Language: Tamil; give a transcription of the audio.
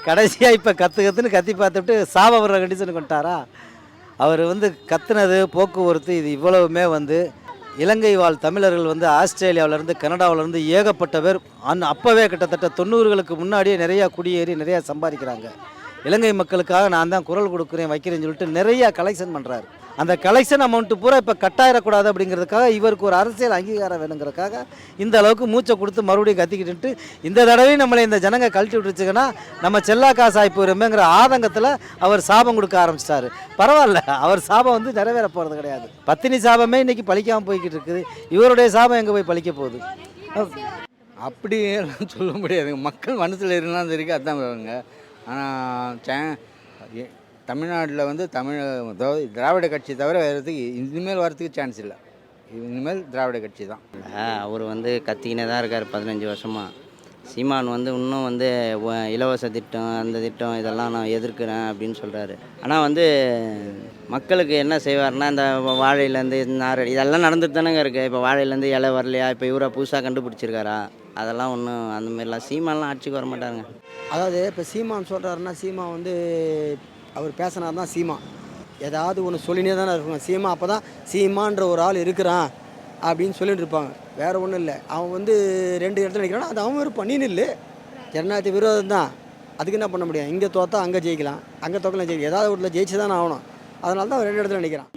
கடைசியாக இப்போ கற்றுன்னு கத்தி பார்த்துட்டு சாப வர்ற கண்டிஷனுக்கு வந்துட்டாரா? அவர் வந்து கத்துனது போக்குவரத்து இது இவ்வளவுமே வந்து இலங்கை வாழ் தமிழர்கள் வந்து ஆஸ்திரேலியாவிலேருந்து கனடாவிலேருந்து ஏகப்பட்ட பேர் அப்போவே கிட்டத்தட்ட 90களுக்கு முன்னாடியே நிறையா குடியேறி நிறையா சம்பாதிக்கிறாங்க. இலங்கை மக்களுக்காக நான் தான் குரல் கொடுக்குறேன் வைக்கிறேன்னு சொல்லிட்டு நிறையா கலெக்ஷன் பண்ணுறாரு. அந்த கலெக்ஷன் அமௌண்ட்டு பூரா இப்போ கட்டாயிடக்கூடாது அப்படிங்கிறதுக்காக இவருக்கு ஒரு அரசியல் அங்கீகாரம் வேணுங்கிறதுக்காக இந்த அளவுக்கு மூச்சை கொடுத்து மறுபடியும் கத்திக்கிட்டு இந்த தடவையும் நம்மளை இந்த ஜனங்க கழட்டி விட்டுருச்சுங்கன்னா நம்ம செல்லா காசு ஆகி போயிருமேங்கிற ஆதங்கத்தில் அவர் சாபம் கொடுக்க ஆரம்பிச்சிட்டாரு. பரவாயில்ல, அவர் சாபம் வந்து நிறைவேற போகிறது கிடையாது. பத்தினி சாபமே இன்றைக்கி பழிக்காமல் போய்கிட்டு இருக்குது. இவருடைய சாபம் எங்கே போய் பழிக்க போகுது? அப்படி சொல்ல முடியாதுங்க. மக்கள் மனசில் இருந்தாலும் சரி அதான் வருவாங்க. ஆனால் தமிழ்நாட்டில் வந்து திராவிட கட்சி தவிர வரதுக்கு இனிமேல் வரதுக்கு சான்ஸ் இல்லை. இனிமேல் திராவிட கட்சி தான். அவர் வந்து கத்திக்கினே தான் இருக்கார் 15 வருஷமாக. சீமான் வந்து இன்னும் வந்து இலவச திட்டம் அந்த திட்டம் இதெல்லாம் நான் எதிர்க்கிறேன் அப்படின்னு சொல்கிறாரு. ஆனால் வந்து மக்களுக்கு என்ன செய்வார்னா இந்த வாழையிலேருந்து நார் இதெல்லாம் நடந்துட்டு தானேங்க இருக்குது. இப்போ வாழையிலேருந்து இலை வரலையா, இப்போ இவரை புதுசாக கண்டுபிடிச்சிருக்காரா, அதெல்லாம் ஒன்றும் அந்த மாதிரிலாம் சீமான்லாம் ஆட்சிக்கு வர மாட்டாங்க. அதாவது இப்போ சீமான் சொல்கிறாருன்னா சீமான் வந்து அவர் பேசினார் தான் சீமான் ஏதாவது ஒன்று சொல்லினே தானே இருக்கணும். சீமா அப்போ தான் சீமான்ற ஒரு ஆள் இருக்கிறான் அப்படின்னு சொல்லிட்டு இருப்பாங்க. வேறு ஒன்றும் இல்லை. அவன் வந்து 2 இடத்துல நிற்கிறான், அது அவன் விருப்பம். நீ இல்லை, ஜனநாயகத்தை விரோதம் தான். அதுக்கு என்ன பண்ண முடியும்? இங்கே தோற்றா அங்கே ஜெயிக்கலாம், அங்கே தோக்கலாம் ஜெயிக்கலாம், ஏதாவது ஒரு ஜெயிச்சு தான் ஆகணும். அதனால தான் அவன் 2 இடத்துல நிற்கிறான்.